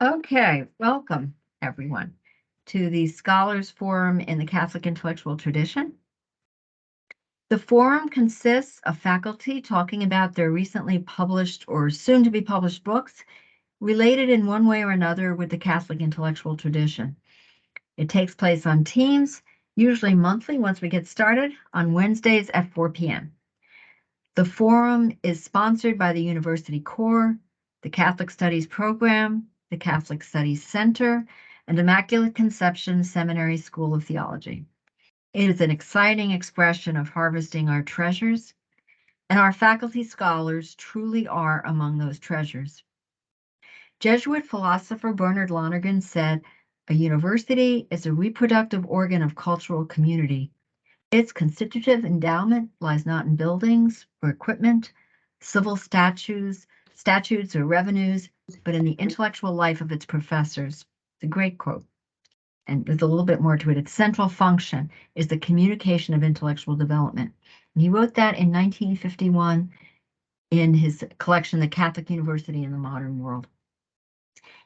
Okay, welcome everyone to the Scholars Forum in the Catholic Intellectual Tradition. The forum consists of faculty talking about their recently published or soon to be published books related in one way or another with the Catholic intellectual tradition. It takes place on Teams, usually monthly once we get started, on Wednesdays at 4 p.m. The forum is sponsored by the University Core, the Catholic Studies Program, the Catholic Studies Center, and Immaculate Conception Seminary School of Theology. It is an exciting expression of harvesting our treasures, and our faculty scholars truly are among those treasures. Jesuit philosopher Bernard Lonergan said, "A university is a reproductive organ of cultural community. Its constitutive endowment lies not in buildings or equipment, civil statutes or revenues, but in the intellectual life of its professors." It's a great quote. And there's a little bit more to it. Its central function is the communication of intellectual development. And he wrote that in 1951 in his collection, The Catholic University in the Modern World.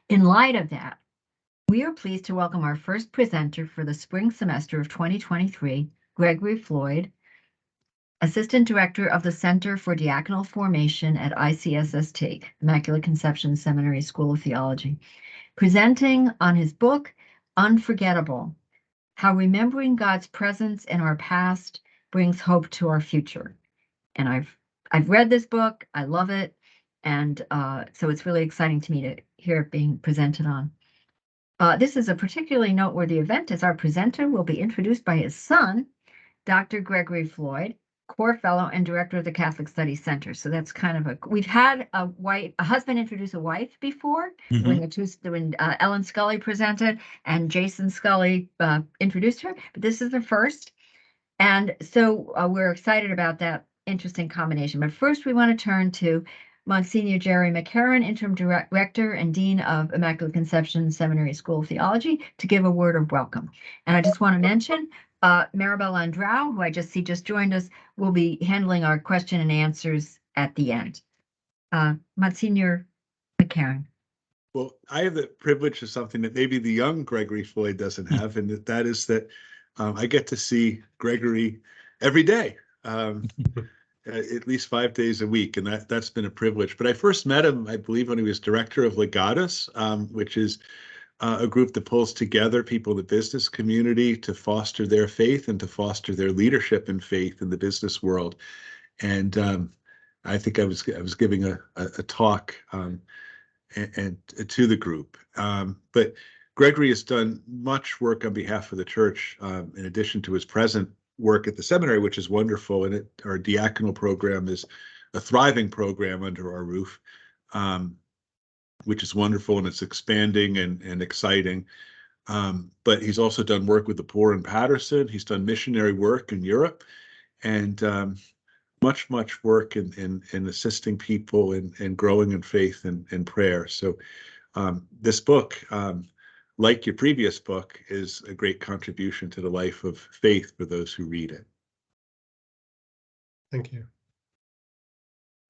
In light of that, we are pleased to welcome our first presenter for the spring semester of 2023, Gregory Floyd, Assistant Director of the Center for Diaconal Formation at ICSST, Immaculate Conception Seminary School of Theology, presenting on his book, Unforgettable: How Remembering God's Presence in Our Past Brings Hope to Our Future. And I've read this book, I love it, and so it's really exciting to me to hear it being presented on. This is a particularly noteworthy event, as our presenter will be introduced by his son, Dr. Gregory Floyd, Core Fellow and Director of the Catholic Studies Center. So that's kind of we've had a husband introduce a wife before, when Ellen Scully presented and Jason Scully introduced her, but this is the first. And so we're excited about that interesting combination. But first we want to turn to Monsignor Jerry McCarron, Interim Director and Dean of Immaculate Conception Seminary School of Theology, to give a word of welcome. And I just want to mention Maribel Andrau, who I just see just joined us, will be handling our question and answers at the end. Monsignor McCarron. Well, I have the privilege of something that maybe the young Gregory Floyd doesn't have, and that is that I get to see Gregory every day, at least 5 days a week, and that's been a privilege. But I first met him, I believe, when he was director of Legatus, which is a group that pulls together people in the business community to foster their faith and to foster their leadership in faith in the business world. And I think I was giving a talk and to the group. But Gregory has done much work on behalf of the church, in addition to his present work at the seminary, which is wonderful. And our diaconal program is a thriving program under our roof, which is wonderful, and it's expanding and exciting. But he's also done work with the poor in Patterson. He's done missionary work in Europe, and much work in assisting people and growing in faith and prayer. So this book, like your previous book, is a great contribution to the life of faith for those who read it. Thank you.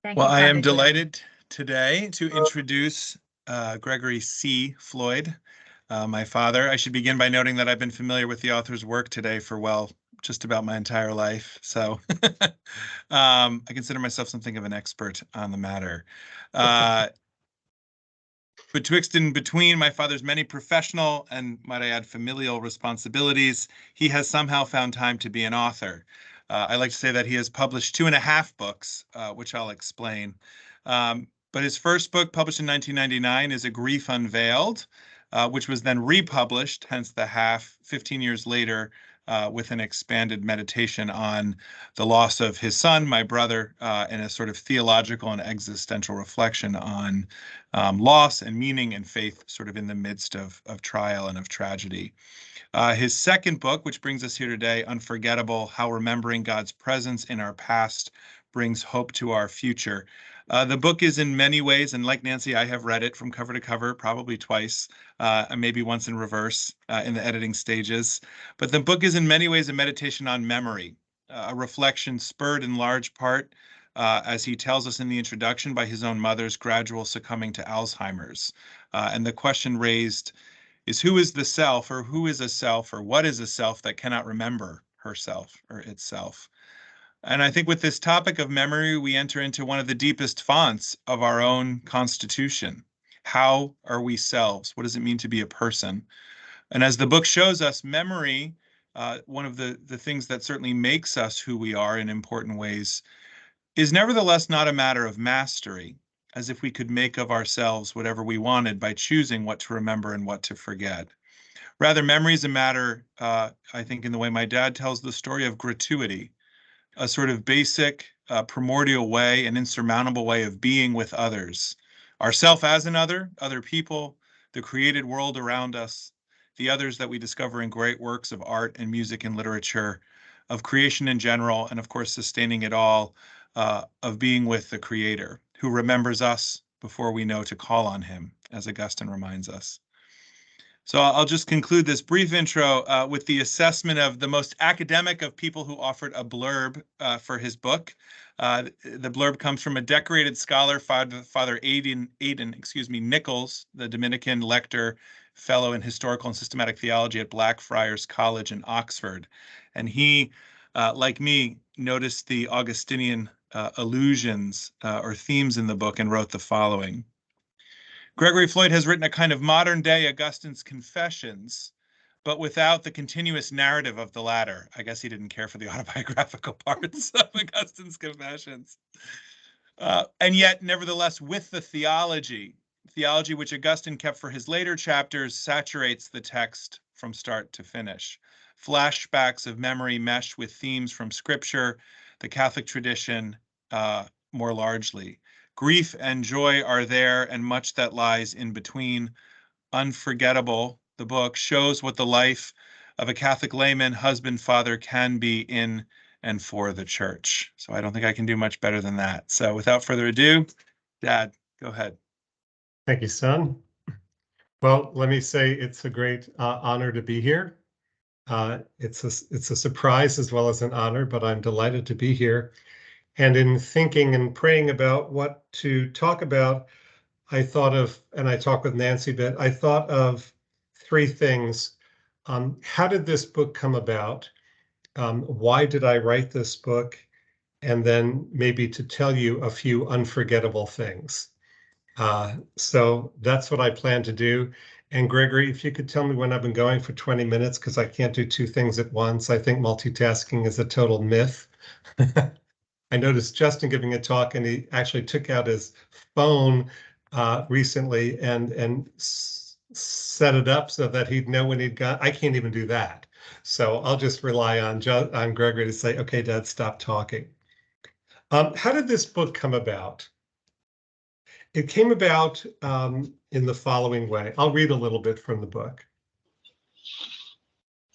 Well, I am delighted today to introduce Gregory C. Floyd, my father. I should begin by noting that I've been familiar with the author's work today for, well, just about my entire life. So I consider myself something of an expert on the matter. Betwixt and between my father's many professional and, might I add, familial responsibilities, he has somehow found time to be an author. I like to say that he has published 2.5 books, which I'll explain. But his first book, published in 1999, is A Grief Unveiled, which was then republished, hence the half, 15 years later, with an expanded meditation on the loss of his son, my brother, and a sort of theological and existential reflection on loss and meaning and faith sort of in the midst of trial and of tragedy. His second book, which brings us here today, Unforgettable: How Remembering God's Presence in Our Past Brings Hope to Our Future. The book is in many ways, and like Nancy, I have read it from cover to cover, probably twice, and maybe once in reverse in the editing stages. But the book is in many ways a meditation on memory, a reflection spurred in large part as he tells us in the introduction, by his own mother's gradual succumbing to Alzheimer's. And the question raised is, who is the self, or who is a self, or what is a self that cannot remember herself or itself? And I think with this topic of memory, we enter into one of the deepest fonts of our own constitution. How are we selves? What does it mean to be a person? And as the book shows us, memory, one of the things that certainly makes us who we are in important ways, is nevertheless not a matter of mastery, as if we could make of ourselves whatever we wanted by choosing what to remember and what to forget. Rather, memory is a matter, I think, in the way my dad tells the story, of gratuity, a sort of basic, primordial way, an insurmountable way of being with others, ourself as another, other people, the created world around us, the others that we discover in great works of art and music and literature, of creation in general, and of course, sustaining it all, of being with the Creator, who remembers us before we know to call on him, as Augustine reminds us. So I'll just conclude this brief intro with the assessment of the most academic of people who offered a blurb for his book. The blurb comes from a decorated scholar, Father Aidan Nichols, the Dominican lector, fellow in historical and systematic theology at Blackfriars College in Oxford. And he, like me, noticed the Augustinian allusions or themes in the book and wrote the following. Gregory Floyd has written a kind of modern-day Augustine's Confessions, but without the continuous narrative of the latter. I guess he didn't care for the autobiographical parts of Augustine's Confessions. And yet, nevertheless, with the theology which Augustine kept for his later chapters, saturates the text from start to finish. Flashbacks of memory mesh with themes from Scripture, the Catholic tradition, more largely. Grief and joy are there, and much that lies in between. Unforgettable, the book, shows what the life of a Catholic layman, husband, father can be in and for the church. So I don't think I can do much better than that. So without further ado, Dad, go ahead. Thank you, son. Well, let me say it's a great honor to be here. It's a surprise as well as an honor, but I'm delighted to be here. And in thinking and praying about what to talk about, I thought of, and I talked with Nancy a bit, I thought of three things. How did this book come about? Why did I write this book? And then maybe to tell you a few unforgettable things. So that's what I plan to do. And Gregory, if you could tell me when I've been going for 20 minutes, because I can't do two things at once. I think multitasking is a total myth. I noticed Justin giving a talk, and he actually took out his phone recently and set it up so that he'd know when he'd got. I can't even do that. So I'll just rely on Gregory to say, okay, Dad, stop talking. How did this book come about? It came about in the following way. I'll read a little bit from the book.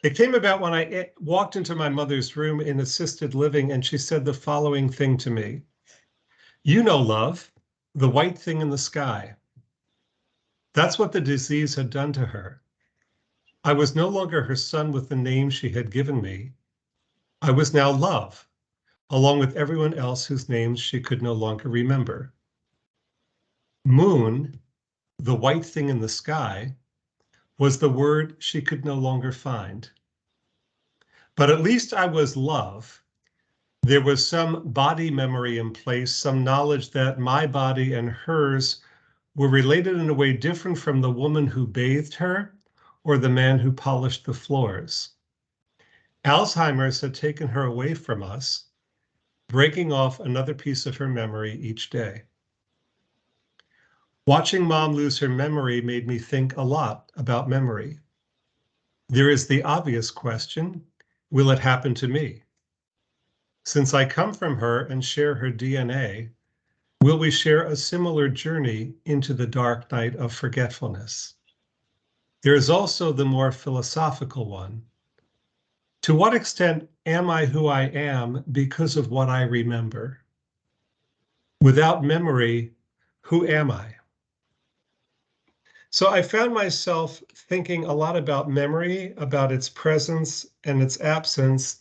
It came about when I walked into my mother's room in assisted living, and she said the following thing to me. You know, love, the white thing in the sky. That's what the disease had done to her. I was no longer her son with the name she had given me. I was now love, along with everyone else whose names she could no longer remember. Moon, the white thing in the sky, was the word she could no longer find. But at least I was love. There was some body memory in place, some knowledge that my body and hers were related in a way different from the woman who bathed her or the man who polished the floors. Alzheimer's had taken her away from us, breaking off another piece of her memory each day. Watching Mom lose her memory made me think a lot about memory. There is the obvious question, will it happen to me? Since I come from her and share her DNA, will we share a similar journey into the dark night of forgetfulness? There is also the more philosophical one. To what extent am I who I am because of what I remember? Without memory, who am I? So I found myself thinking a lot about memory, about its presence and its absence.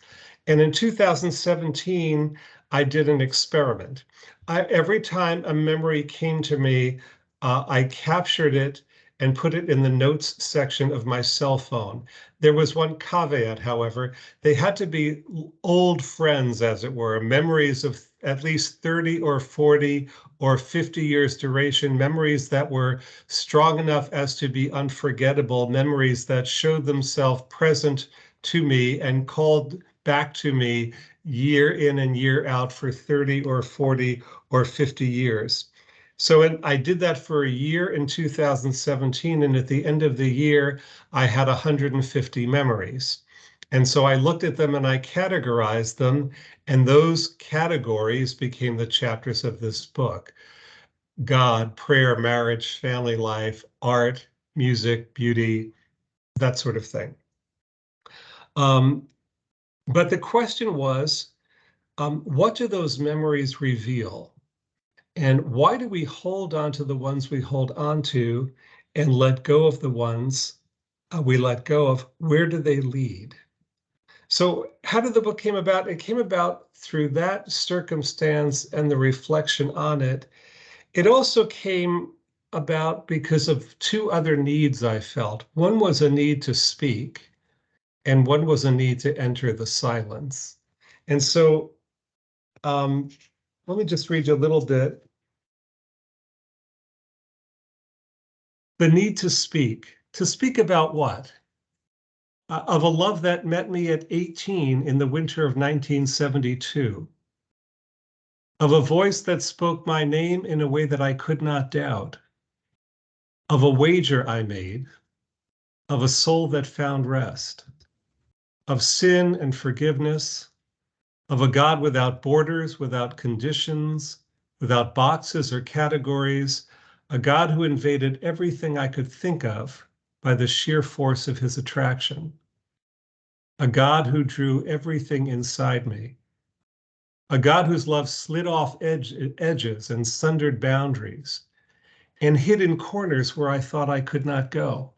And in 2017, I did an experiment. Every time a memory came to me, I captured it and put it in the notes section of my cell phone. There was one caveat, however. They had to be old friends, as it were, memories of at least 30 or 40 or 50 years duration, memories that were strong enough as to be unforgettable, memories that showed themselves present to me and called back to me year in and year out for 30 or 40 or 50 years. So I did that for a year in 2017, and at the end of the year, I had 150 memories. And so I looked at them and I categorized them, and those categories became the chapters of this book: God, prayer, marriage, family life, art, music, beauty, that sort of thing. But the question was, what do those memories reveal? And why do we hold on to the ones we hold on to and let go of the ones we let go of? Where do they lead? So how did the book came about? It came about through that circumstance and the reflection on it. It also came about because of two other needs I felt. One was a need to speak, and one was a need to enter the silence. And so let me just read you a little bit. The need to speak about what? Of a love that met me at 18 in the winter of 1972. Of a voice that spoke my name in a way that I could not doubt. Of a wager I made. Of a soul that found rest. Of sin and forgiveness. Of a God without borders, without conditions, without boxes or categories, a God who invaded everything I could think of by the sheer force of his attraction. A God who drew everything inside me. A God whose love slid off edges and sundered boundaries and hid in corners where I thought I could not go.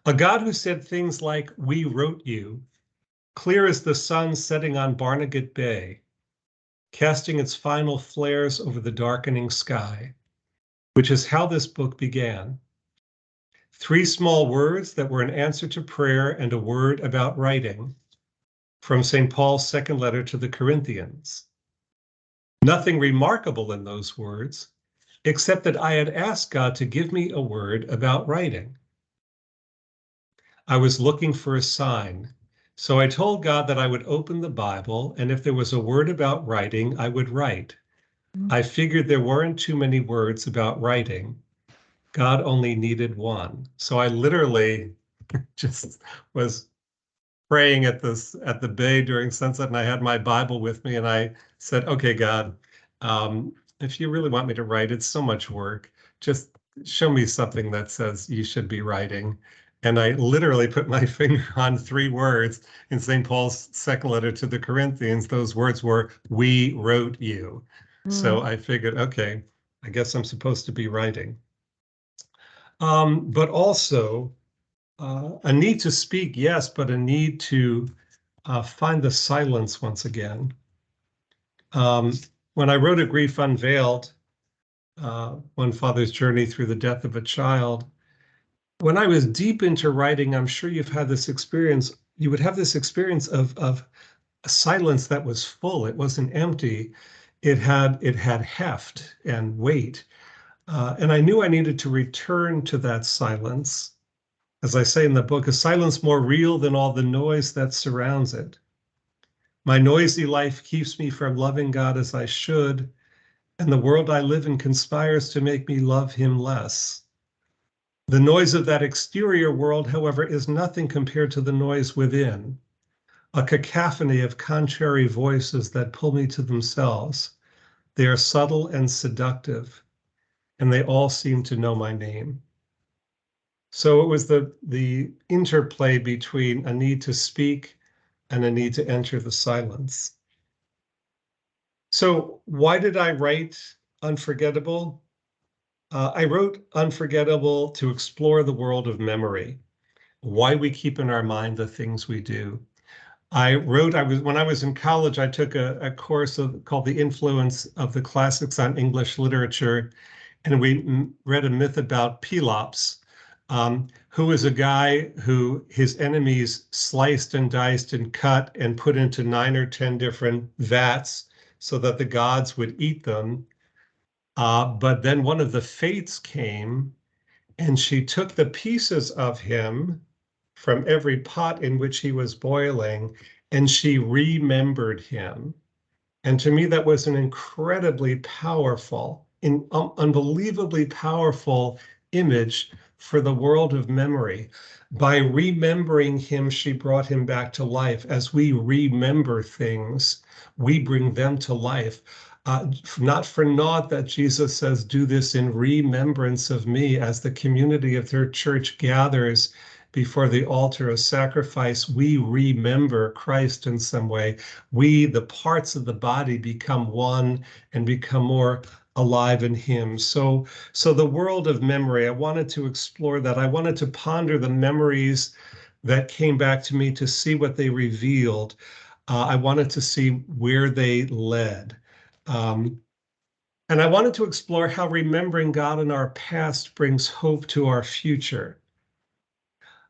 A God who said things like, "We wrote you," clear as the sun setting on Barnegat Bay, casting its final flares over the darkening sky, which is how this book began. 3 small words that were an answer to prayer and a word about writing from St. Paul's second letter to the Corinthians. Nothing remarkable in those words, except that I had asked God to give me a word about writing. I was looking for a sign, so I told God that I would open the Bible, and if there was a word about writing, I would write. I figured there weren't too many words about writing. God only needed one. So I literally just was praying at the bay during sunset, and I had my Bible with me, and I said, "Okay, God, if you really want me to write, it's so much work. Just show me something that says you should be writing." And I literally put my finger on 3 words in St. Paul's second letter to the Corinthians. Those words were, "We wrote you." So I figured, okay, I guess I'm supposed to be writing. But also, a need to speak, yes, but a need to find the silence once again. When I wrote A Grief Unveiled, One Father's Journey Through the Death of a Child, when I was deep into writing, I'm sure you've had this experience, you would have this experience of a silence that was full. It wasn't empty. It had heft and weight. And I knew I needed to return to that silence. As I say in the book, a silence more real than all the noise that surrounds it. My noisy life keeps me from loving God as I should, and the world I live in conspires to make me love him less. The noise of that exterior world, however, is nothing compared to the noise within, a cacophony of contrary voices that pull me to themselves. They are subtle and seductive, and they all seem to know my name. So it was the interplay between a need to speak and a need to enter the silence. So why did I write Unforgettable? I wrote Unforgettable to explore the world of memory, why we keep in our mind the things we do. when I was in college, I took a course called The Influence of the Classics on English Literature, and we read a myth about Pelops, who was a guy who his enemies sliced and diced and cut and put into 9 or 10 different vats so that the gods would eat them. But then one of the fates came, and she took the pieces of him from every pot in which he was boiling, and she remembered him. And to me, that was an incredibly powerful, unbelievably powerful image for the world of memory. By remembering him, she brought him back to life. As we remember things, we bring them to life. Not for naught that Jesus says, do this in remembrance of me. As the community of their church gathers before the altar of sacrifice, we remember Christ in some way. We, the parts of the body, become one and become more alive in him. So the world of memory, I wanted to explore that. I wanted to ponder the memories that came back to me, to see what they revealed. I wanted to see where they led. And I wanted to explore how remembering God in our past brings hope to our future.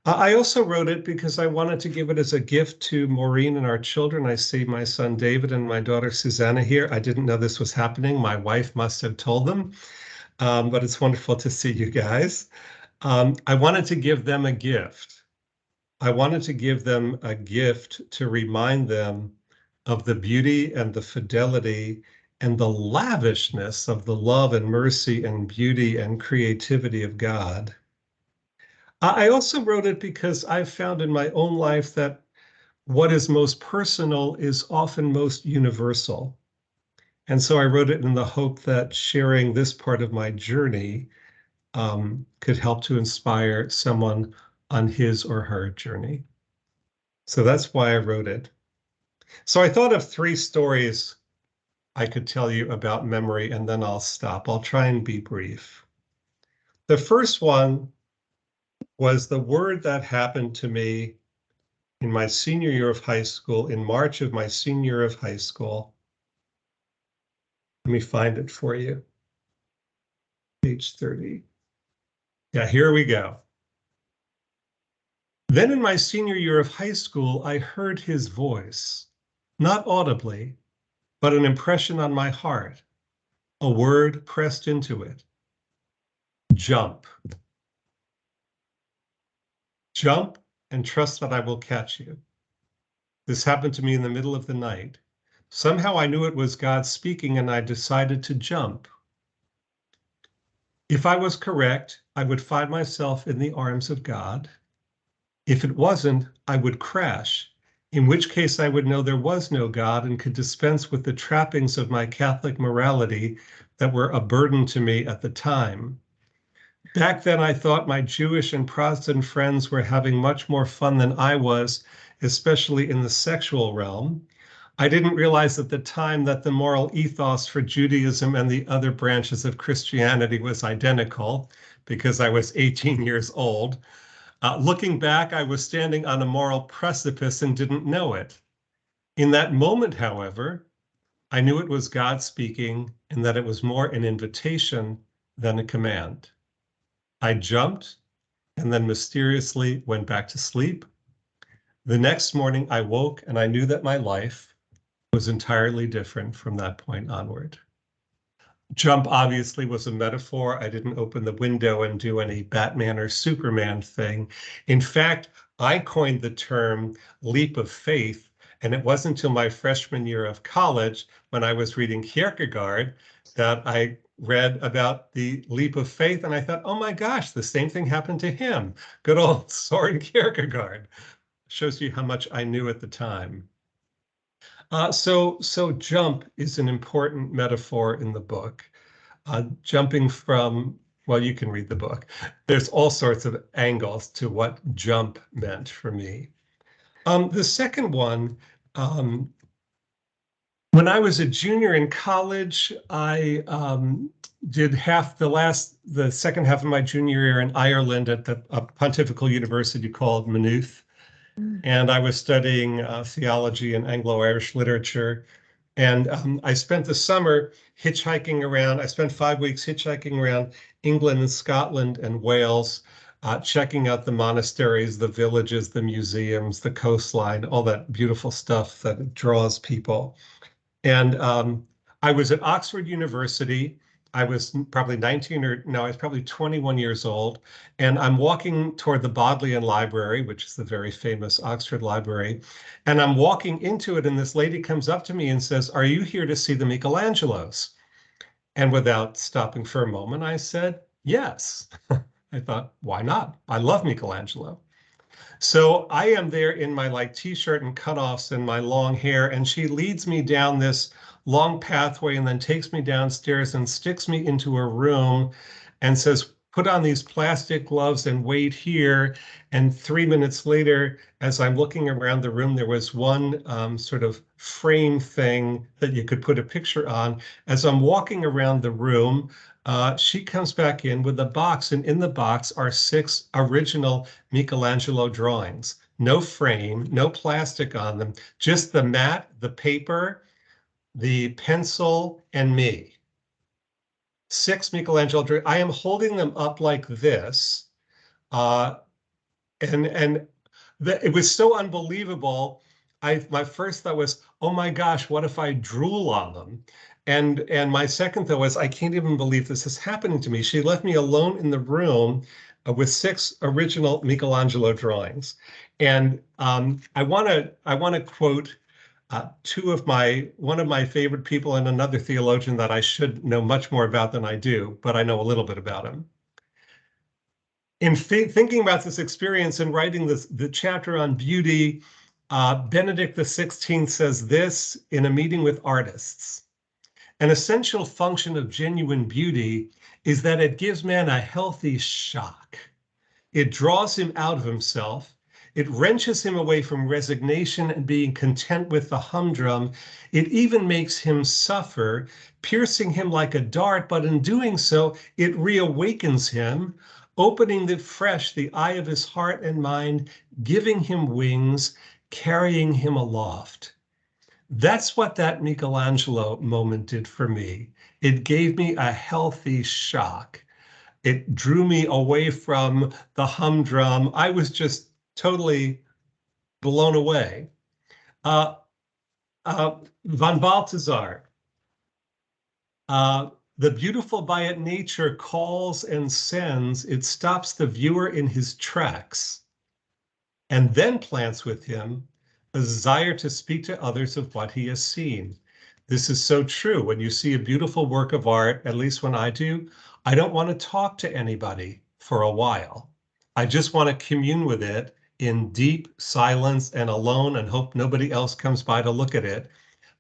I also wrote it because I wanted to give it as a gift to Maureen and our children. I see my son David and my daughter Susanna here. I didn't know this was happening. My wife must have told them, but it's wonderful to see you guys. I wanted to give them a gift. I wanted to give them a gift to remind them of the beauty and the fidelity and the lavishness of the love and mercy and beauty and creativity of God. I also wrote it because I've found in my own life that what is most personal is often most universal. And so I wrote it in the hope that sharing this part of my journey could help to inspire someone on his or her journey. So that's why I wrote it. So I thought of 3 stories I could tell you about memory, and then I'll stop. I'll try and be brief. The first one was the word that happened to me in my senior year of high school, in March of my senior year of high school. Let me find it for you. Page 30. Yeah, here we go. Then in my senior year of high school, I heard his voice, not audibly, but an impression on my heart, a word pressed into it. Jump. Jump and trust that I will catch you. This happened to me in the middle of the night. Somehow I knew it was God speaking, and I decided to jump. If I was correct, I would find myself in the arms of God. If it wasn't, I would crash, in which case I would know there was no God and could dispense with the trappings of my Catholic morality that were a burden to me at the time. Back then, I thought my Jewish and Protestant friends were having much more fun than I was, especially in the sexual realm. I didn't realize at the time that the moral ethos for Judaism and the other branches of Christianity was identical, because I was 18 years old. Looking back, I was standing on a moral precipice and didn't know it. In that moment, however, I knew it was God speaking and that it was more an invitation than a command. I jumped and then mysteriously went back to sleep. The next morning, I woke and I knew that my life was entirely different from that point onward. Jump obviously was a metaphor. I didn't open the window and do any Batman or Superman thing. In fact, I coined the term leap of faith, and it wasn't until my freshman year of college when I was reading Kierkegaard that I read about the leap of faith, and I thought, oh my gosh, the same thing happened to him. Good old Soren Kierkegaard. Shows you how much I knew at the time. So jump is an important metaphor in the book. Jumping from, well, you can read the book. There's all sorts of angles to what jump meant for me. The second one, when I was a junior in college, I did the second half of my junior year in Ireland at a pontifical university called Maynooth. and I was studying theology and Anglo-Irish literature. And I spent the summer hitchhiking around. I spent 5 weeks hitchhiking around England and Scotland and Wales, checking out the monasteries, the villages, the museums, the coastline, all that beautiful stuff that draws people. And I was at Oxford University. I was probably 19 or no, I was probably 21 years old. And I'm walking toward the Bodleian Library, which is the very famous Oxford Library. And I'm walking into it, and this lady comes up to me and says, "Are you here to see the Michelangelos?" And without stopping for a moment, I said, "Yes." I thought, why not? I love Michelangelo. So I am there in my like t-shirt and cutoffs and my long hair, and she leads me down this long pathway and then takes me downstairs and sticks me into a room and says, "Put on these plastic gloves and wait here." And 3 minutes later, as I'm looking around the room, there was one sort of frame thing that you could put a picture on. As I'm walking around the room, she comes back in with a box, and in the box are 6 original Michelangelo drawings. No frame, no plastic on them, just the mat, the paper, the pencil, and me. 6 Michelangelo drawings. I am holding them up like this. And it was so unbelievable. My first thought was, oh my gosh, what if I drool on them? And my second thought was, I can't even believe this is happening to me. She left me alone in the room with 6 original Michelangelo drawings. And I want to quote one of my favorite people and another theologian that I should know much more about than I do, but I know a little bit about him. In thinking about this experience and writing the chapter on beauty, Benedict XVI says this in a meeting with artists: "An essential function of genuine beauty is that it gives man a healthy shock. It draws him out of himself. It wrenches him away from resignation and being content with the humdrum. It even makes him suffer, piercing him like a dart, but in doing so, it reawakens him, opening fresh the eye of his heart and mind, giving him wings, carrying him aloft." That's what that Michelangelo moment did for me. It gave me a healthy shock. It drew me away from the humdrum. I was just totally blown away. Von Balthasar, "The beautiful by its nature calls and sends, it stops the viewer in his tracks, and then plants with him a desire to speak to others of what he has seen." This is so true. When you see a beautiful work of art, at least when I do, I don't want to talk to anybody for a while. I just want to commune with it in deep silence and alone and hope nobody else comes by to look at it.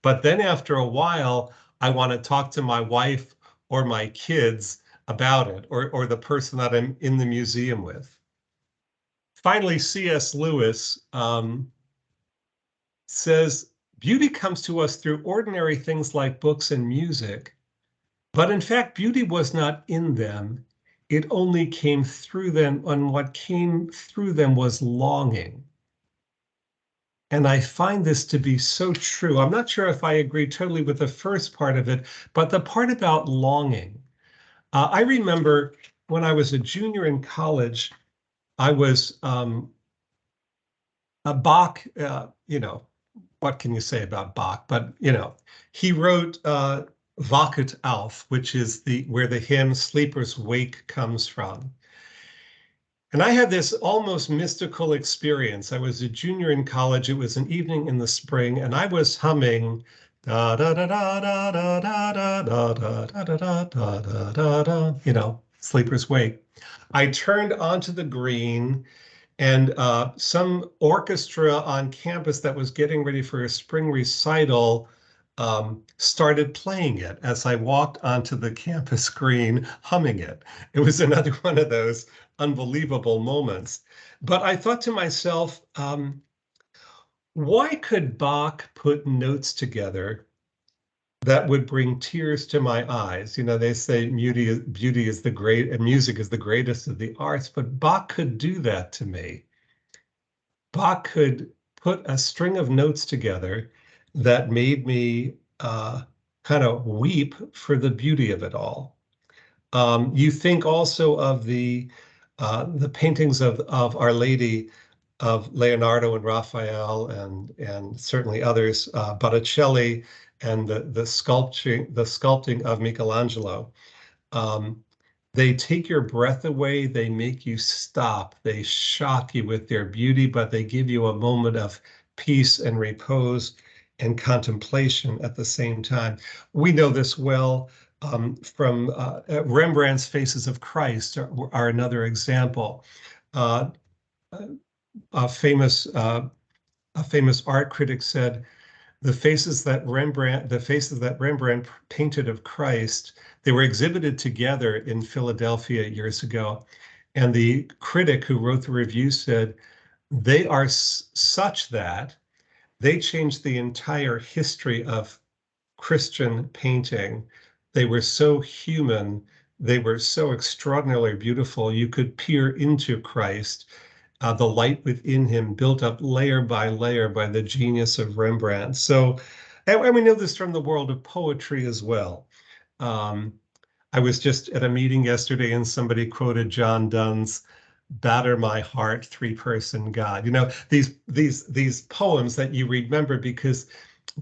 But then after a while, I want to talk to my wife or my kids about it, or the person that I'm in the museum with. Finally, C.S. Lewis says, "Beauty comes to us through ordinary things like books and music, but in fact, beauty was not in them. It only came through them, and what came through them was longing." And I find this to be so true. I'm not sure if I agree totally with the first part of it, but the part about longing. I remember when I was a junior in college, I was a Bach, what can you say about Bach? But, he wrote Wachet auf, which is where the hymn Sleeper's Wake comes from. And I had this almost mystical experience. I was a junior in college. It was an evening in the spring, and I was humming da da da da da da da da da da da da da da da, Sleeper's Wake. I turned onto the green, and some orchestra on campus that was getting ready for a spring recital started playing it as I walked onto the campus green, humming it. It was another one of those unbelievable moments. But I thought to myself, why could Bach put notes together that would bring tears to my eyes? They say beauty is the great, and music is the greatest of the arts, but Bach could do that to me. Bach could put a string of notes together that made me kind of weep for the beauty of it all. You think also of the paintings of Our Lady, of Leonardo and Raphael, and certainly others, Botticelli, and the sculpting of Michelangelo. They take your breath away, they make you stop, they shock you with their beauty, but they give you a moment of peace and repose and contemplation at the same time. We know this well from Rembrandt's Faces of Christ are another example. A famous art critic said, the faces that Rembrandt painted of Christ, they were exhibited together in Philadelphia years ago. And the critic who wrote the review said, they are such that they changed the entire history of Christian painting. They were so human. They were so extraordinarily beautiful. You could peer into Christ. The light within him built up layer by layer by the genius of Rembrandt. So, and we know this from the world of poetry as well. I was just at a meeting yesterday and somebody quoted John Donne's "Batter My Heart, Three-Person God." You know, these poems that you remember because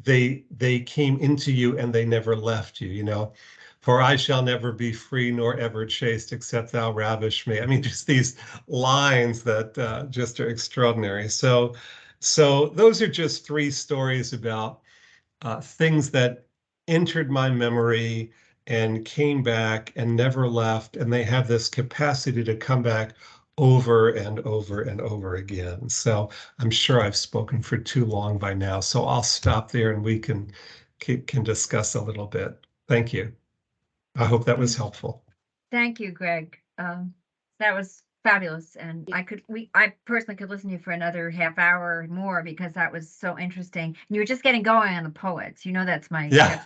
they came into you and they never left you, you know. For I shall never be free nor ever chaste except thou ravish me. I mean, just these lines that just are extraordinary. So those are just three stories about things that entered my memory and came back and never left. And they have this capacity to come back over and over and over again. So I'm sure I've spoken for too long by now. So I'll stop there and we can discuss a little bit. Thank you. I hope that was helpful. Thank you, Greg. That was fabulous, and I personally could listen to you for another half hour or more because that was so interesting. And you were just getting going on the poets. You know, that's my thing.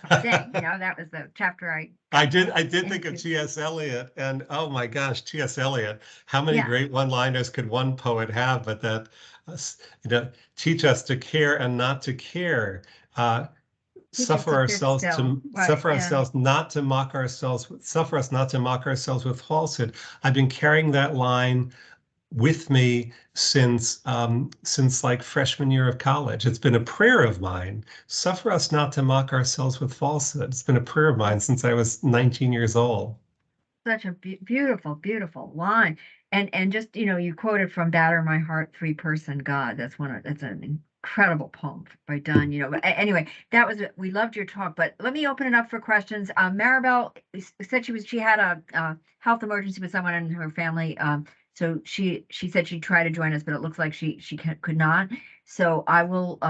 You know, that was the chapter I did think of T.S. Eliot, and oh my gosh, T.S. Eliot, how many great one-liners could one poet have, but that, you know, teach us to care and not to care. Suffer ourselves not to mock ourselves with falsehood. I've been carrying that line with me since like freshman year of college. It's been a prayer of mine. Suffer us not to mock ourselves with falsehood. It's been a prayer of mine since I was 19 years old. Such a beautiful, beautiful line. And just, you know, you quoted from "Batter My Heart, Three-Person God." That's an incredible poem by Donne, you know. But anyway, we loved your talk, but let me open it up for questions. Maribel said she had a health emergency with someone in her family. So she said she'd try to join us, but it looks like she could not. So I will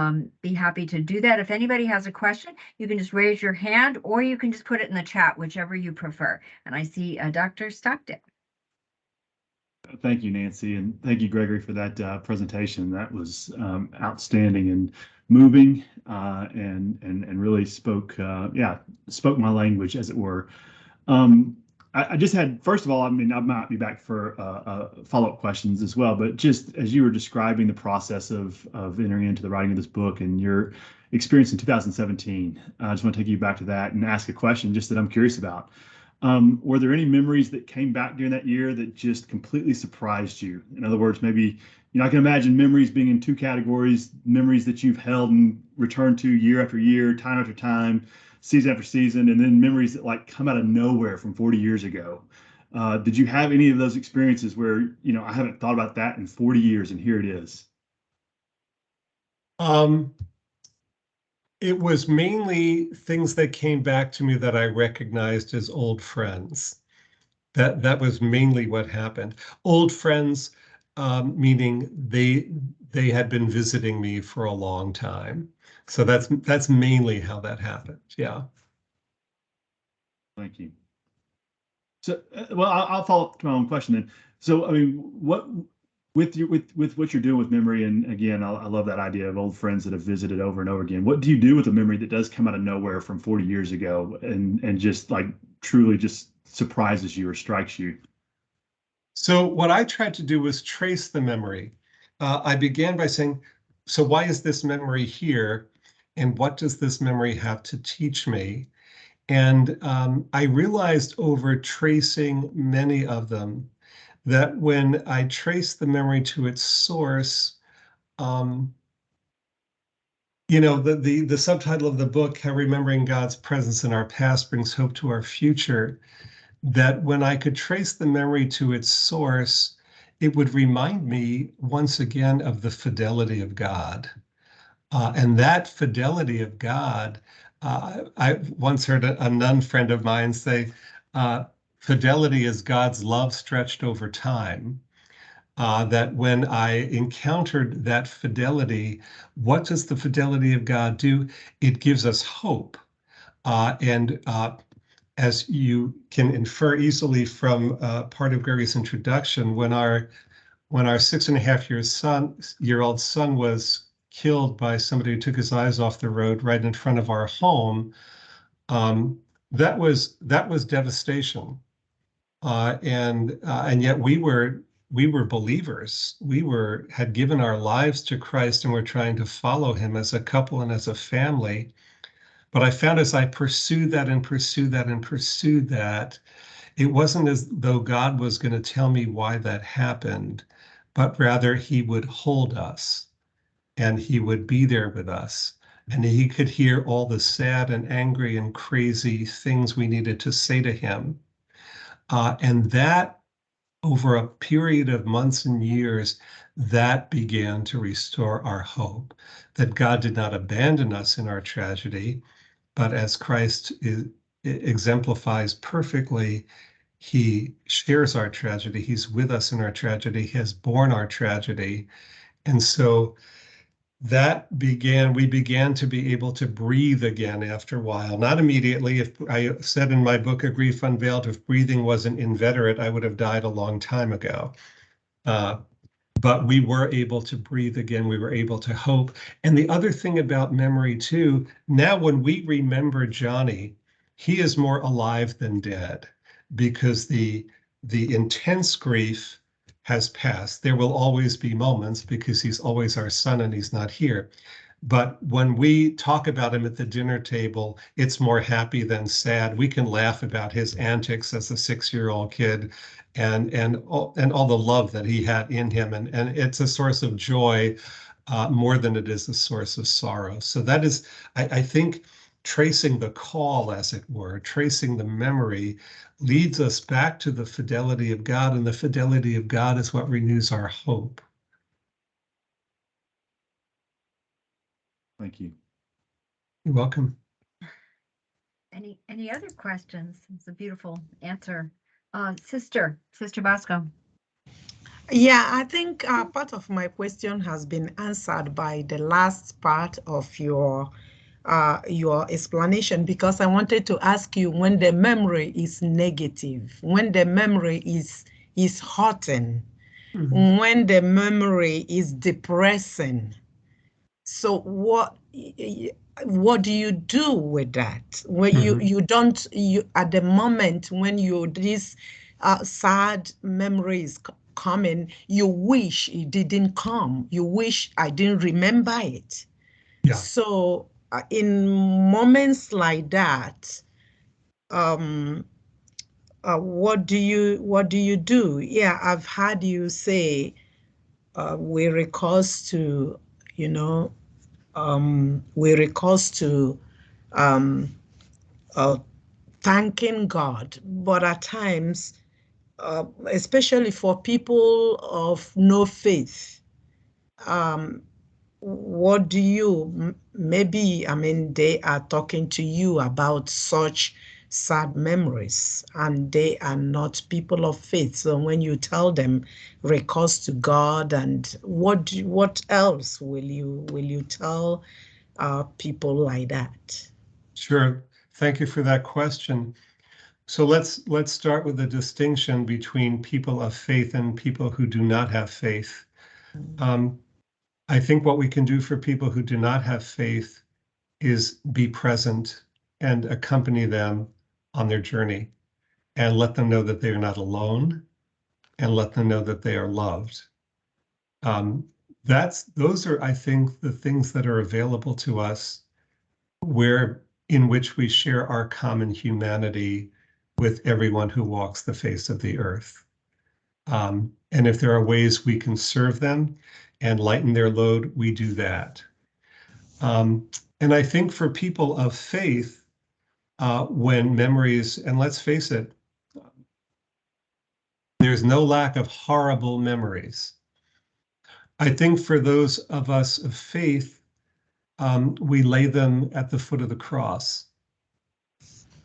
be happy to do that. If anybody has a question, you can just raise your hand or you can just put it in the chat, whichever you prefer. And I see Dr. Stockton. Thank you, Nancy, and thank you, Gregory, for that presentation. That was outstanding and moving, and really spoke my language, as it were. I just had, first of all, I mean, I might be back for follow-up questions as well, but just as you were describing the process of entering into the writing of this book and your experience in 2017, I just want to take you back to that and ask a question just that I'm curious about. Were there any memories that came back during that year that just completely surprised you? In other words, maybe, you know, I can imagine memories being in two categories: memories that you've held and returned to year after year, time after time, season after season, and then memories that like come out of nowhere from 40 years ago. Did you have any of those experiences where, you know, I haven't thought about that in 40 years and here it is? It was mainly things that came back to me that I recognized as old friends. That was mainly what happened. Old friends, meaning they had been visiting me for a long time. So that's mainly how that happened. Yeah. Thank you. So, well, I'll follow up to my own question then. So, I mean, what with what you're doing with memory, and again, I love that idea of old friends that have visited over and over again. What do you do with a memory that does come out of nowhere from 40 years ago and just like truly just surprises you or strikes you? So what I tried to do was trace the memory. I began by saying, so why is this memory here? And what does this memory have to teach me? And I realized over tracing many of them that when I trace the memory to its source, you know, the subtitle of the book, How Remembering God's Presence in Our Past Brings Hope to Our Future, that when I could trace the memory to its source, it would remind me once again of the fidelity of God. And that fidelity of God, I once heard a nun friend of mine say, fidelity is God's love stretched over time. That when I encountered that fidelity, what does the fidelity of God do? It gives us hope. And as you can infer easily from part of Gregory's introduction, when our 6.5-year-old son was killed by somebody who took his eyes off the road right in front of our home, that was devastation. And yet we were believers. We had given our lives to Christ and were trying to follow him as a couple and as a family. But I found as I pursued that and pursued that and pursued that, it wasn't as though God was going to tell me why that happened, but rather he would hold us and he would be there with us. And he could hear all the sad and angry and crazy things we needed to say to him. And that, over a period of months and years, that began to restore our hope that God did not abandon us in our tragedy, but as Christ exemplifies perfectly, he shares our tragedy. He's with us in our tragedy. He has borne our tragedy. And so we began to be able to breathe again after a while, not immediately. If I said in my book, A Grief Unveiled, if breathing wasn't inveterate, I would have died a long time ago. But we were able to breathe again. We were able to hope. And the other thing about memory too, now when we remember Johnny, he is more alive than dead because the intense grief has passed. There will always be moments because he's always our son and he's not here. But when we talk about him at the dinner table, it's more happy than sad. We can laugh about his antics as a 6-year-old kid and all the love that he had in him. And it's a source of joy more than it is a source of sorrow. So that is, I think, tracing the call, as it were, tracing the memory leads us back to the fidelity of God. And the fidelity of God is what renews our hope. Thank you. You're welcome. Any other questions? It's a beautiful answer. Sister Bosco. Yeah, I think part of my question has been answered by the last part of your explanation, because I wanted to ask you, when the memory is negative, when the memory is hurting, when the memory is depressing, so what do you do with that? When you don't, at the moment when this sad memories coming, you wish it didn't come. You wish I didn't remember it. Yeah. So in moments like that, what do you do? Yeah, I've heard you say we recourse to, thanking God, but at times, especially for people of no faith, what do you, maybe, I mean, they are talking to you about such sad memories and they are not people of faith. So when you tell them recourse to God, and what else will you tell people like that? Sure. Thank you for that question. So let's start with the distinction between people of faith and people who do not have faith. I think what we can do for people who do not have faith is be present and accompany them on their journey and let them know that they are not alone and let them know that they are loved. those are, I think, the things that are available to us in which we share our common humanity with everyone who walks the face of the earth. And if there are ways we can serve them and lighten their load, we do that. And I think for people of faith, when memories, and let's face it, there's no lack of horrible memories. I think for those of us of faith, we lay them at the foot of the cross,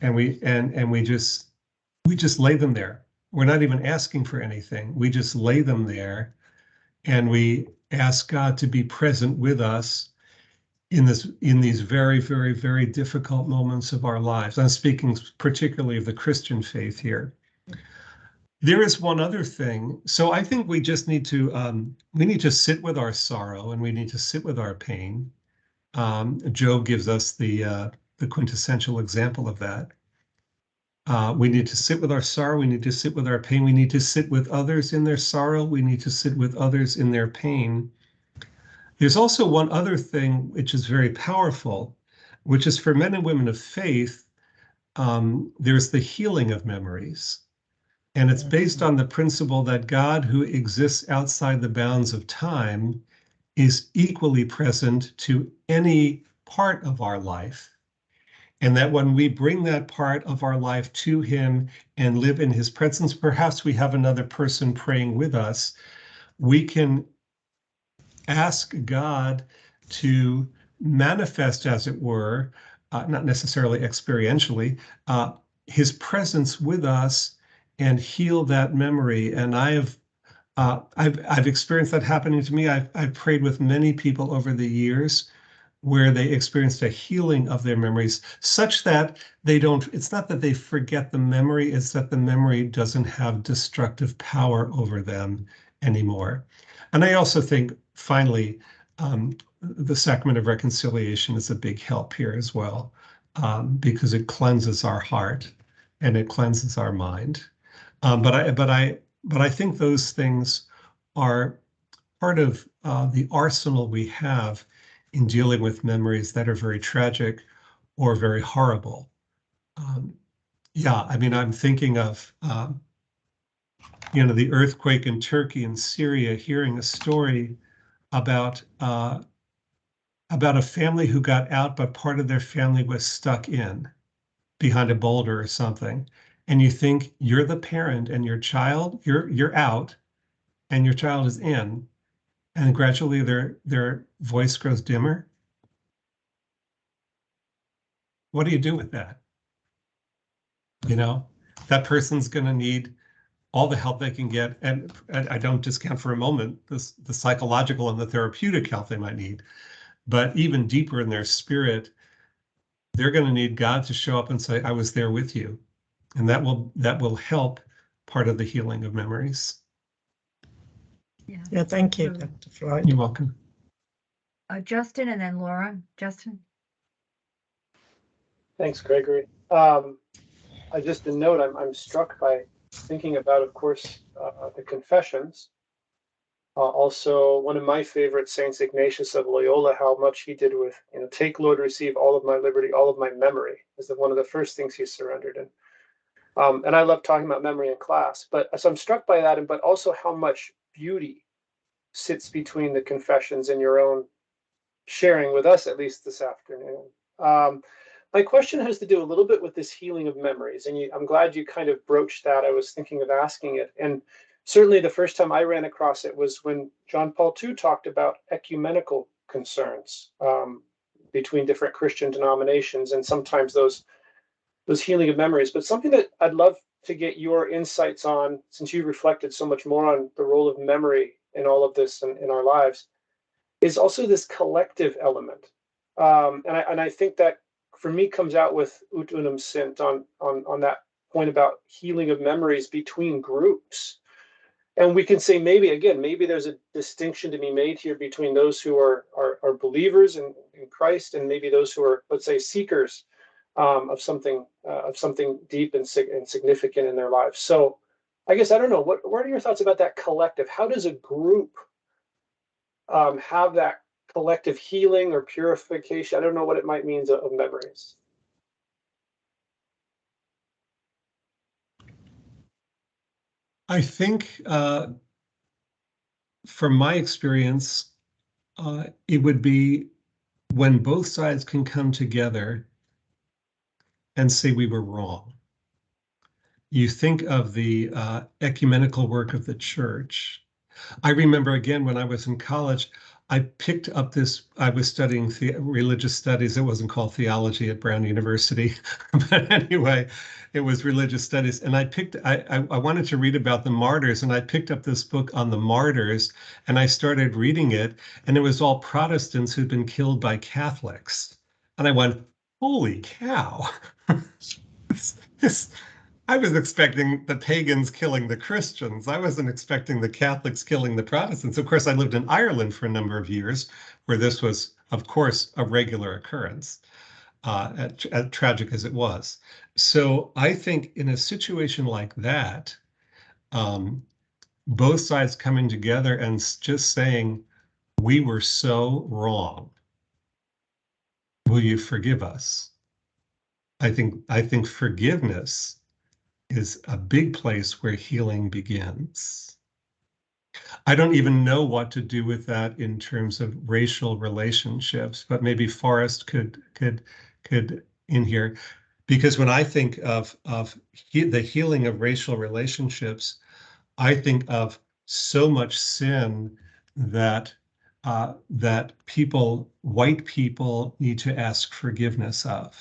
and we just lay them there. We're not even asking for anything. We just lay them there, and we ask God to be present with us in these very, very, very difficult moments of our lives. I'm speaking particularly of the Christian faith here. There is one other thing. So I think we just need to sit with our sorrow, and we need to sit with our pain. Job gives us the quintessential example of that. We need to sit with our sorrow. We need to sit with our pain. We need to sit with others in their sorrow. We need to sit with others in their pain. There's also one other thing which is very powerful, which is for men and women of faith, there's the healing of memories. And it's based on the principle that God, who exists outside the bounds of time, is equally present to any part of our life. And that when we bring that part of our life to him and live in his presence, perhaps we have another person praying with us, we can ask God to manifest, as it were, not necessarily experientially, his presence with us and heal that memory. And I've experienced that happening to me. I've prayed with many people over the years where they experienced a healing of their memories, such that it's not that they forget the memory, it's that the memory doesn't have destructive power over them anymore. And I also think, finally, the sacrament of reconciliation is a big help here as well, because it cleanses our heart and it cleanses our mind. But I think those things are part of the arsenal we have in dealing with memories that are very tragic or very horrible. Yeah, I mean, I'm thinking of the earthquake in Turkey and Syria, hearing a story about a family who got out, but part of their family was stuck in behind a boulder or something. And you think you're the parent and your child, you're out and your child is in, and gradually their voice grows dimmer. What do you do with that? That person's going to need all the help they can get. And I don't discount for a moment the psychological and the therapeutic help they might need. But even deeper in their spirit, they're going to need God to show up and say, I was there with you. And that will help part of the healing of memories. Yeah, thank you, Dr. Floyd. You're welcome. Justin and then Laura. Justin. Thanks, Gregory. Just a note, I'm struck by thinking about, of course, the Confessions. Also, one of my favorite, Saint Ignatius of Loyola, how much he did with, take, Lord, receive all of my liberty, all of my memory, is one of the first things he surrendered in. And I love talking about memory in class, so I'm struck by that, but also how much beauty sits between the Confessions and your own sharing with us, at least this afternoon. My question has to do a little bit with this healing of memories, and I'm glad you kind of broached that. I was thinking of asking it, and certainly the first time I ran across it was when John Paul II talked about ecumenical concerns between different Christian denominations, and sometimes those healing of memories. But something that I'd love to get your insights on, since you reflected so much more on the role of memory in all of this and in our lives, is also this collective element. And I think that for me comes out with Ut Unum Sint on that point about healing of memories between groups. And we can say maybe there's a distinction to be made here between those who are believers in Christ and maybe those who are, let's say, seekers of something deep and significant in their lives. So I guess, I don't know, what are your thoughts about that collective? How does a group have that collective healing or purification. I don't know what it might mean of memories. I think from my experience, it would be when both sides can come together and say we were wrong. You think of the ecumenical work of the church. I remember again when I was in college, I picked up this, I was studying religious studies. It wasn't called theology at Brown University, but anyway, it was religious studies. And I wanted to read about the martyrs, and I picked up this book on the martyrs, and I started reading it, and it was all Protestants who'd been killed by Catholics. And I went, holy cow. this I was expecting the pagans killing the Christians. I wasn't expecting the Catholics killing the Protestants. Of course, I lived in Ireland for a number of years where this was, of course, a regular occurrence, tragic as it was. So I think in a situation like that, both sides coming together and just saying, we were so wrong. Will you forgive us? I think forgiveness is a big place where healing begins. I don't even know what to do with that in terms of racial relationships, but maybe Forrest could in here, because when I think of the healing of racial relationships, I think of so much sin that that white people need to ask forgiveness of.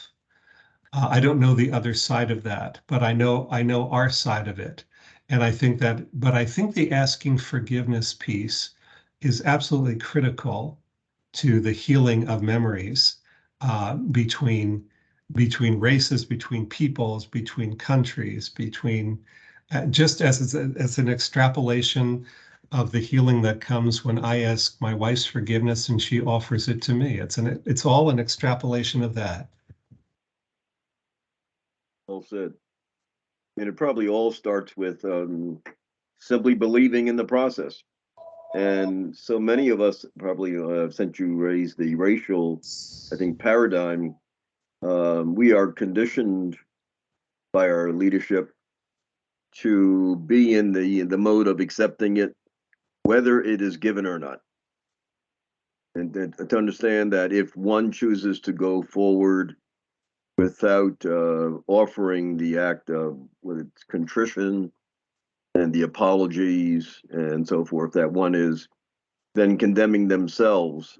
I don't know the other side of that, but I know our side of it. And I think but I think the asking forgiveness piece is absolutely critical to the healing of memories between races, between peoples, between countries, between just as an extrapolation of the healing that comes when I ask my wife's forgiveness and she offers it to me. It's all an extrapolation of that. Well said. And it probably all starts with simply believing in the process. And so many of us probably, since you raised the racial, I think, paradigm, we are conditioned by our leadership to be in the mode of accepting it, whether it is given or not. And to understand that if one chooses to go forward without offering the act of with its contrition and the apologies and so forth, that one is then condemning themselves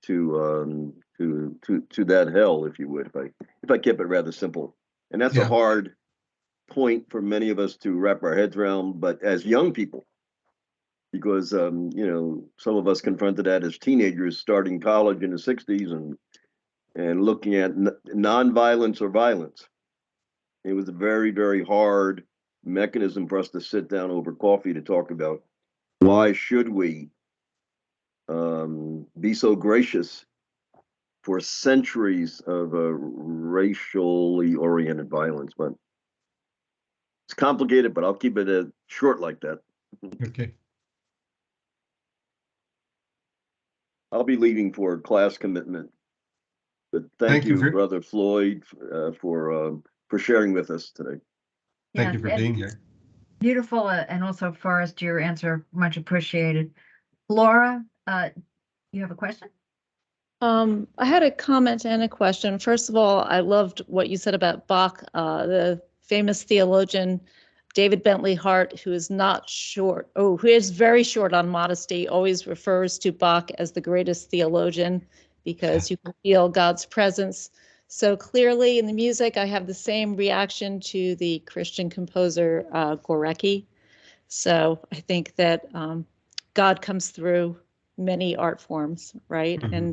to that hell, if you would, if I kept it rather simple. And that's a hard point for many of us to wrap our heads around, but as young people, because some of us confronted that as teenagers starting college in the 60s and looking at nonviolence or violence. It was a very, very hard mechanism for us to sit down over coffee to talk about why should we be so gracious for centuries of racially oriented violence. But it's complicated, but I'll keep it short like that. Okay. I'll be leaving for class commitment. But thank you, Brother Floyd, for sharing with us today. Thank you for being here. Beautiful, and also Forrest, your answer much appreciated. Laura, you have a question? I had a comment and a question. First of all, I loved what you said about Bach, the famous theologian David Bentley Hart, who is not short, who is very short on modesty, always refers to Bach as the greatest theologian because you can feel God's presence so clearly in the music. I have the same reaction to the Christian composer Gorecki. So I think that God comes through many art forms, right? Mm-hmm.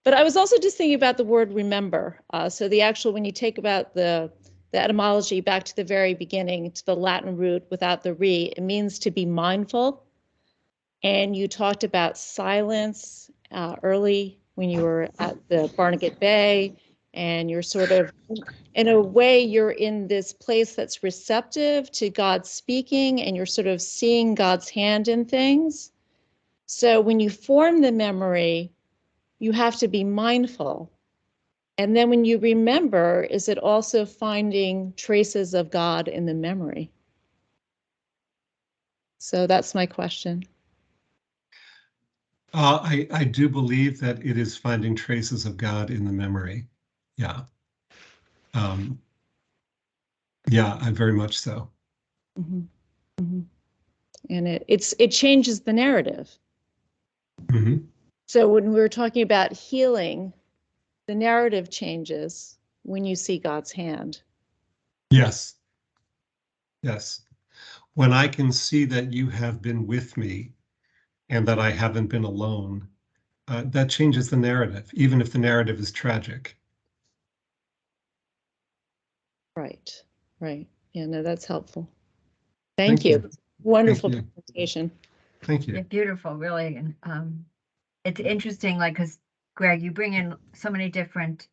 But I was also just thinking about the word remember. So the actual, when you take about the etymology back to the very beginning, to the Latin root without the re, it means to be mindful. And you talked about silence early when you were at the Barnegat Bay, and you're sort of, in a way, you're in this place that's receptive to God speaking, and you're sort of seeing God's hand in things. So when you form the memory, you have to be mindful. And then when you remember, is it also finding traces of God in the memory? So that's my question. I do believe that it is finding traces of God in the memory. Yeah. Yeah, I very much so. Mm-hmm. Mm-hmm. And it changes the narrative. Mm-hmm. So when we were talking about healing, the narrative changes when you see God's hand. Yes. Yes. When I can see that you have been with me and that I haven't been alone, that changes the narrative, even if the narrative is tragic. Right. Right. Yeah, no, that's helpful. Thank you. Wonderful Thank you. presentation. Thank you. Yeah, beautiful, really. And it's interesting, like, because Greg, you bring in so many different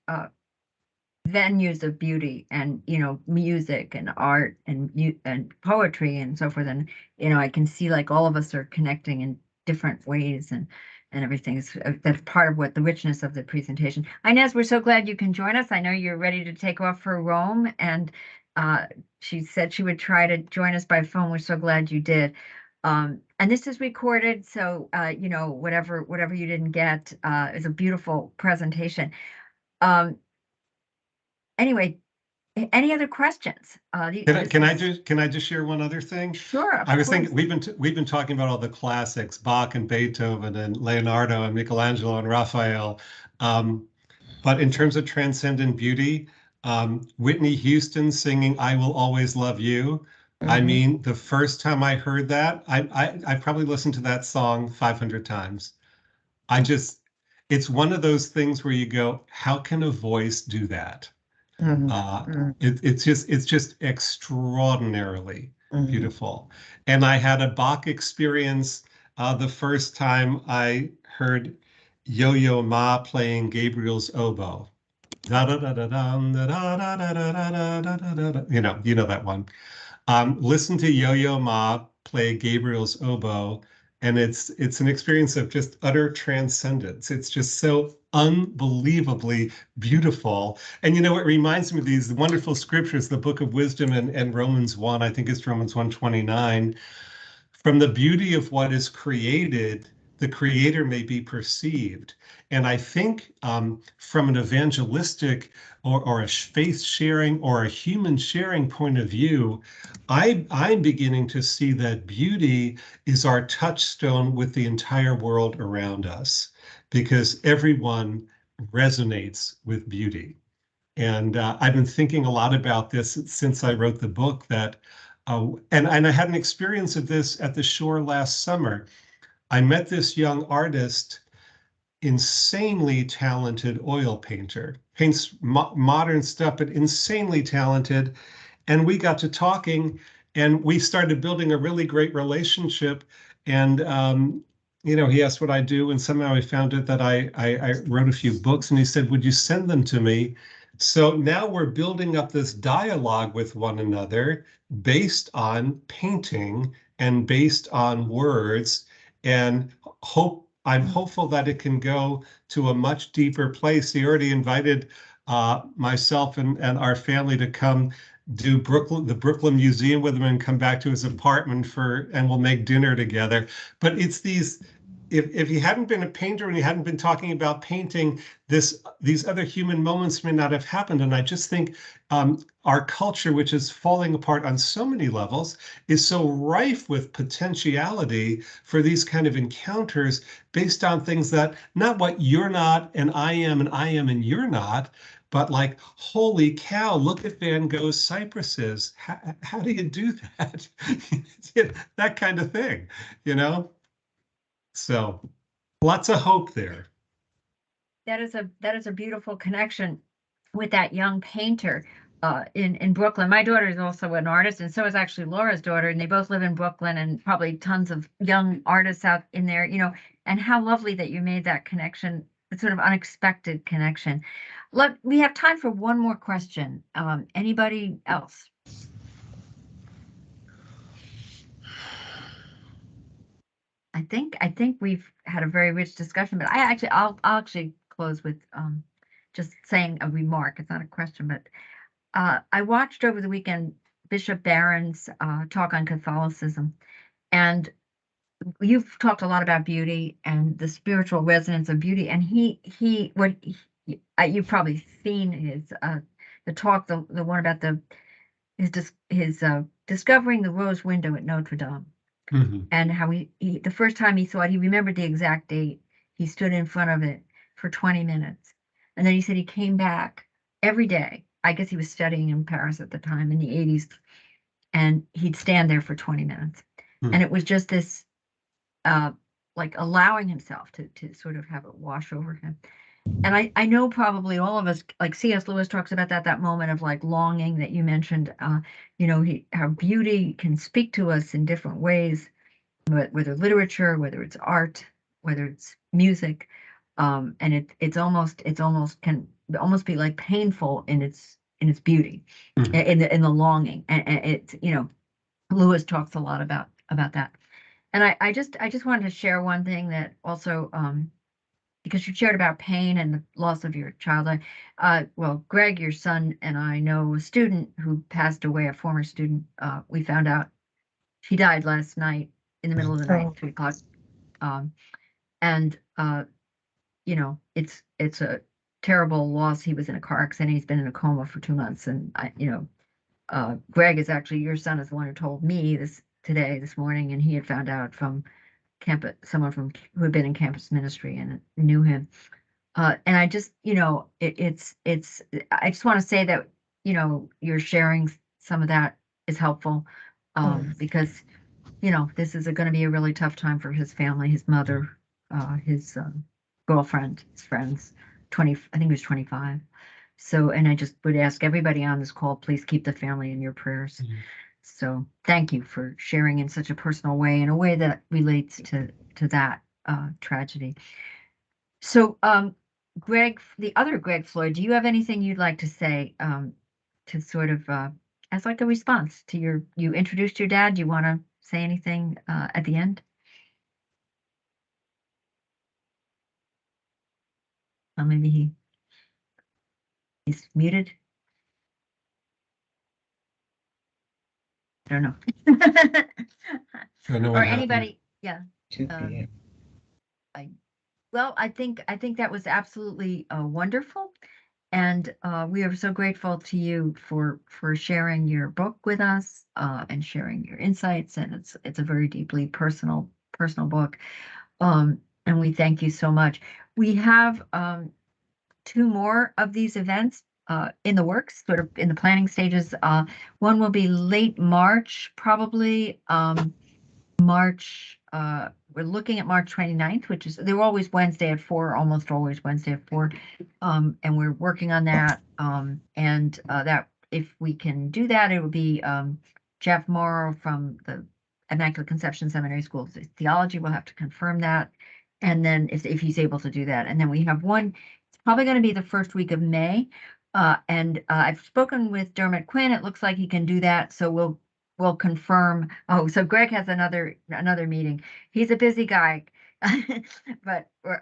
venues of beauty and, you know, music and art and poetry and so forth. And, you know, I can see like all of us are connecting in different ways and everything. That's part of what the richness of the presentation. Inez, we're so glad you can join us. I know you're ready to take off for Rome, and she said she would try to join us by phone. We're so glad you did. And this is recorded, so you know, whatever you didn't get is a beautiful presentation. Anyway, any other questions? Can I just share one other thing? Sure. I was thinking we've been talking about all the classics, Bach and Beethoven and Leonardo and Michelangelo and Raphael. But in terms of transcendent beauty, Whitney Houston singing "I Will Always Love You." I mean, the first time I heard that, I probably listened to that song 500 times. It's one of those things where you go, how can a voice do that? It's just extraordinarily beautiful. And I had a Bach experience the first time I heard Yo-Yo Ma playing Gabriel's oboe. You know that one. Listen to Yo-Yo Ma play Gabriel's oboe, and it's an experience of just utter transcendence. It's just so unbelievably beautiful. And you know, it reminds me of these wonderful scriptures, the Book of Wisdom and Romans 1, I think it's Romans 1:29. From the beauty of what is created, the creator may be perceived. And I think from an evangelistic or a faith sharing or a human sharing point of view, I'm beginning to see that beauty is our touchstone with the entire world around us, because everyone resonates with beauty. And I've been thinking a lot about this since I wrote the book, that and I had an experience of this at the shore last summer. I met this young artist, insanely talented oil painter, paints modern stuff, but insanely talented. And we got to talking, and we started building a really great relationship. And you know, he asked what I do, and somehow I found out that I wrote a few books, and he said, "Would you send them to me?" So now we're building up this dialogue with one another based on painting and based on words, and I'm hopeful that it can go to a much deeper place. He already invited myself and our family to come do the Brooklyn Museum with him and come back to his apartment and we'll make dinner together. But it's these, if he hadn't been a painter and he hadn't been talking about painting, these other human moments may not have happened. And I just think our culture, which is falling apart on so many levels, is so rife with potentiality for these kind of encounters based on things that, not what you're not and I am and you're not, but like, holy cow, look at Van Gogh's cypresses. How do you do that? That kind of thing, you know? So lots of hope there. That is a beautiful connection with that young painter in Brooklyn. My daughter is also an artist, and so is actually Laura's daughter, and they both live in Brooklyn, and probably tons of young artists out in there, you know. And how lovely that you made that connection, that sort of unexpected connection. We have time for one more question. Anybody else? I think we've had a very rich discussion, but I'll actually close with just saying a remark. It's not a question, but I watched over the weekend Bishop Barron's talk on Catholicism, and you've talked a lot about beauty and the spiritual resonance of beauty, and you've probably seen his the talk, the one about his discovering the rose window at Notre Dame. And how he the first time he saw it, he remembered the exact date. He stood in front of it for 20 minutes. And then he said he came back every day. I guess he was studying in Paris at the time in the 80s. And he'd stand there for 20 minutes. And it was just this, like allowing himself to sort of have it wash over him. And I know probably all of us, like C.S. Lewis talks about that moment of like longing that you mentioned, how beauty can speak to us in different ways, whether literature, whether it's art, whether it's music, and it's almost can almost be like painful in its beauty, in the longing, and it's Lewis talks a lot about that, and I just wanted to share one thing that also because you shared about pain and the loss of your child. Well, Greg, your son, and I know a student who passed away, a former student. We found out he died last night in the middle of the night, 3 o'clock. And it's a terrible loss. He was in a car accident. He's been in a coma for 2 months. And Greg is actually, your son is the one who told me this morning, and he had found out from someone who had been in campus ministry and knew him. And I just, I just want to say that, you're sharing some of that is helpful, because, this is going to be a really tough time for his family, his mother, his girlfriend, his friends, I think he was 25. So, and I just would ask everybody on this call, please keep the family in your prayers. So thank you for sharing in such a personal way, in a way that relates to that tragedy. So, Greg, the other Greg Floyd, do you have anything you'd like to say to sort of as like a response to you introduced your dad? Do you want to say anything at the end? Maybe he's muted. I don't know. I know Or what anybody, yeah. 2 p.m. Well, I think that was absolutely wonderful, and we are so grateful to you for sharing your book with us and sharing your insights. And it's a very deeply personal book, and we thank you so much. We have 2 more of these events in the works, sort of in the planning stages. One will be late March, probably March. We're looking at March 29th, which is, they're always Wednesday at 4, almost always Wednesday at 4. And we're working on that. And that if we can do that, it will be Jeff Morrow from the Immaculate Conception Seminary School of Theology. We'll have to confirm that. And then if he's able to do that. And then we have one, it's probably going to be the first week of May. And I've spoken with Dermot Quinn. It looks like he can do that. So we'll confirm. Oh, so Greg has another meeting. He's a busy guy, but we're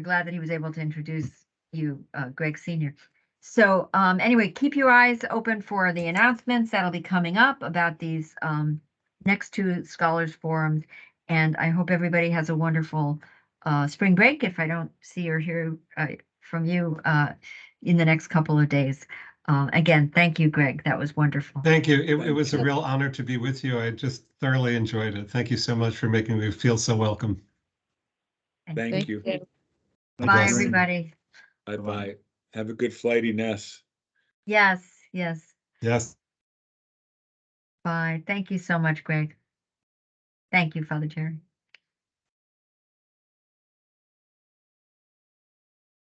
glad that he was able to introduce you, Greg Sr. So anyway, keep your eyes open for the announcements that'll be coming up about these next 2 Scholars Forums. And I hope everybody has a wonderful spring break if I don't see or hear from you in the next couple of days. Again, thank you, Greg. That was wonderful. Thank you. It was a real honor to be with you. I just thoroughly enjoyed it. Thank you so much for making me feel so welcome. Thank you. Bye, everybody. Bye-bye. Have a good flighty, Ness. Yes. Yes. Bye. Thank you so much, Greg. Thank you, Father Jerry.